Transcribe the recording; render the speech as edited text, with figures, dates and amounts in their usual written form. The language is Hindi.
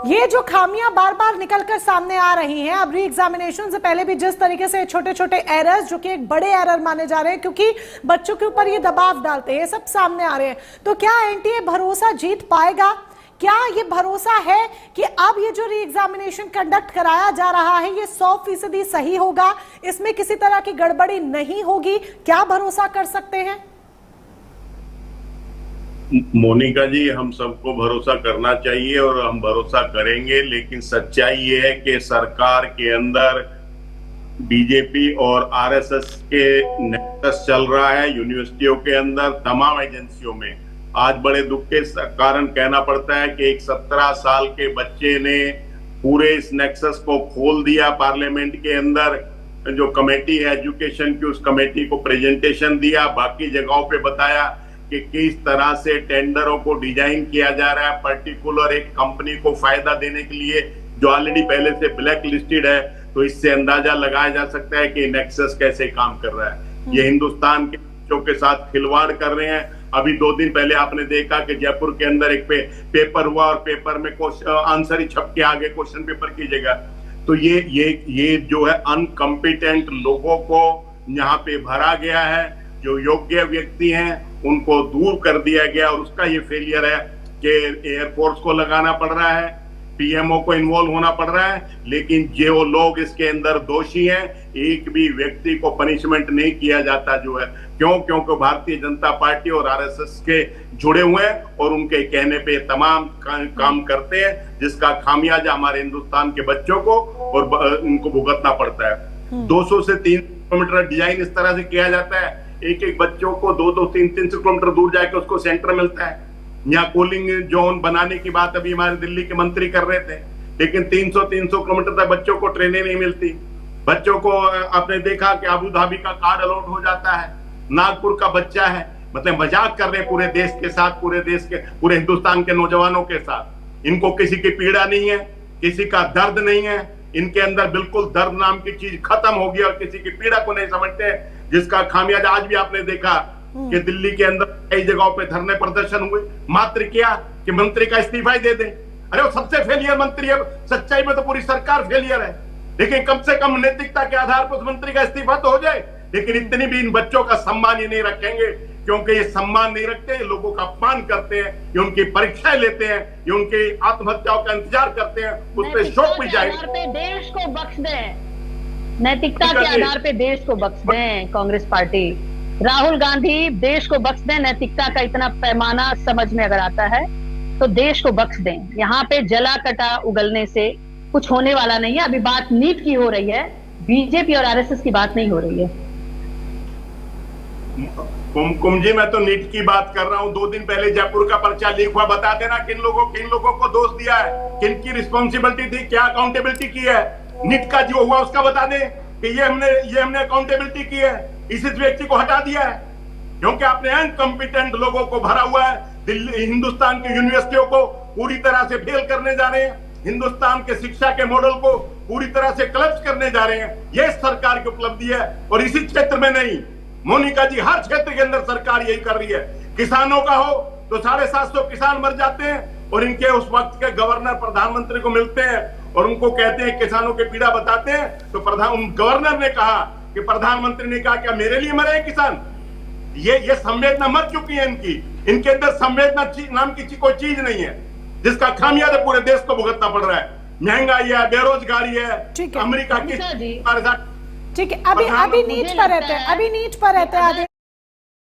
ये जो खामियां बार बार निकलकर सामने आ रही हैं, अब री एग्जामिनेशन से पहले भी जिस तरीके से छोटे छोटे एरर्स जो कि एक बड़े एरर माने जा रहे हैं क्योंकि बच्चों के ऊपर ये दबाव डालते हैं, ये सब सामने आ रहे हैं, तो क्या एनटीए भरोसा जीत पाएगा? क्या ये भरोसा है कि अब ये जो री एग्जामिनेशन कंडक्ट कराया जा रहा है ये 100% सही होगा, इसमें किसी तरह की गड़बड़ी नहीं होगी? क्या भरोसा कर सकते हैं? मोनिका जी, हम सबको भरोसा करना चाहिए और हम भरोसा करेंगे, लेकिन सच्चाई ये है कि सरकार के अंदर बीजेपी और आरएसएस के नेक्सस चल रहा है। यूनिवर्सिटियों के अंदर तमाम एजेंसियों में आज बड़े दुख के कारण कहना पड़ता है कि एक 17 साल के बच्चे ने पूरे इस नेक्सस को खोल दिया। पार्लियामेंट के अंदर जो कमेटी है एजुकेशन की, उस कमेटी को प्रेजेंटेशन दिया, बाकी जगहों पे बताया कि किस तरह से टेंडरों को डिजाइन किया जा रहा है पर्टिकुलर एक कंपनी को फायदा देने के लिए जो ऑलरेडी पहले से ब्लैक लिस्टेड है। तो इससे अंदाजा लगाया जा सकता है कि नेक्सस कैसे काम कर रहा है। ये हिंदुस्तान के बच्चों के साथ खिलवाड़ कर रहे हैं। अभी 2 दिन पहले आपने देखा कि जयपुर के अंदर एक पेपर हुआ और पेपर में आंसर ही छप के आगे क्वेश्चन पेपर की जगह। तो ये जो है अनकम्पिटेंट लोगों को यहाँ पे भरा गया है। जो योग्य व्यक्ति हैं उनको दूर कर दिया गया और उसका ये फेलियर है कि एयरफोर्स को लगाना पड़ रहा है, पीएमओ को इन्वॉल्व होना पड़ रहा है, लेकिन जो लोग इसके अंदर दोषी हैं एक भी व्यक्ति को पनिशमेंट नहीं किया जाता जो है। क्यों? क्योंकि भारतीय जनता पार्टी और आरएसएस के जुड़े हुए हैं और उनके कहने पे तमाम काम करते हैं, जिसका खामियाजा हमारे हिंदुस्तान के बच्चों को और उनको भुगतना पड़ता है। 200 से 300 किलोमीटर डिजाइन इस तरह से किया जाता है, एक एक बच्चों को 2-2, 300 किलोमीटर दूर जाके उसको सेंटर मिलता है। यहाँ कूलिंग जोन बनाने की बात अभी हमारे दिल्ली के मंत्री कर रहे थे, लेकिन 300 किलोमीटर तक बच्चों को ट्रेनें नहीं मिलती। बच्चों को आपने देखा कि अबू धाबी का कार्ड अलॉट हो जाता है, नागपुर का बच्चा है, मतलब मजाक कर रहे हैं पूरे देश के साथ, पूरे हिंदुस्तान के नौजवानों के साथ। इनको किसी की पीड़ा नहीं है, किसी का दर्द नहीं है, इनके अंदर बिल्कुल दर्द नाम की चीज खत्म हो गई और किसी की पीड़ा को नहीं समझते, जिसका खामियाजा आज भी आपने देखा कि दिल्ली के अंदर कई जगहों पे धरने प्रदर्शन हुए। मात्र क्या कि मंत्री का इस्तीफा ही दे दे। अरे वो सबसे फेलियर मंत्री है, सच्चाई में तो पूरी सरकार फेलियर है, लेकिन कम से कम नैतिकता के आधार पर उस मंत्री का इस्तीफा तो हो जाए। लेकिन इतनी भी इन बच्चों का सम्मान ही नहीं रखेंगे, क्योंकि ये सम्मान नहीं रखते, ये लोगों का अपमान करते हैं, ये उनकी परीक्षाएं लेते हैं, ये उनकी आत्महत्याओं का इंतजार करते हैं, उस पर शोक भी जाए। देश को बख्श दें, नैतिकता के आधार पे देश को बख्श दें। कांग्रेस पार्टी, राहुल गांधी देश को बख्श दें। नैतिकता का इतना पैमाना समझ में अगर आता है तो देश को बख्श दें। यहाँ पे जला कटा उगलने से कुछ होने वाला नहीं है। अभी बात नीट की हो रही है, बीजेपी और आरएसएस की बात नहीं हो रही है। कुमकुम जी, मैं तो नीट की बात कर रहा हूँ। 2 दिन पहले जयपुर का पर्चा लीक हुआ, बता देना किन लोगों को दोष दिया है, किन की रिस्पॉन्सिबिलिटी थी, क्या अकाउंटेबिलिटी की है। नीट का जो हुआ उसका बता दें कि ये हमने अकाउंटेबिलिटी की है, इस व्यक्ति को हटा दिया है, क्योंकि आपने अनकॉम्पिटेंट लोगों को भरा हुआ है। दिल्ली हिंदुस्तान की यूनिवर्सिटियों को पूरी तरह से फेल करने जा रहे हैं, हिंदुस्तान के शिक्षा के मॉडल को पूरी तरह से क्लब्स करने जा रहे हैं। यह सरकार की उपलब्धि है और इसी क्षेत्र में नहीं मोनिका जी, हर क्षेत्र के अंदर सरकार यही कर रही है। किसानों का हो तो 750 किसान मर जाते हैं और इनके उस वक्त के गवर्नर प्रधानमंत्री को मिलते हैं और उनको कहते हैं, किसानों की पीड़ा बताते हैं, तो गवर्नर ने कहा कि प्रधानमंत्री ने कहा क्या मेरे लिए मरे हैं किसान? ये संवेदना मर चुकी है इनके अंदर संवेदना नाम की कोई चीज नहीं है, जिसका खामियाजा पूरे देश को भुगतना पड़ रहा है। महंगाई है, बेरोजगारी है, अमेरिका की। ठीक है, अभी नीट पर रहते हैं,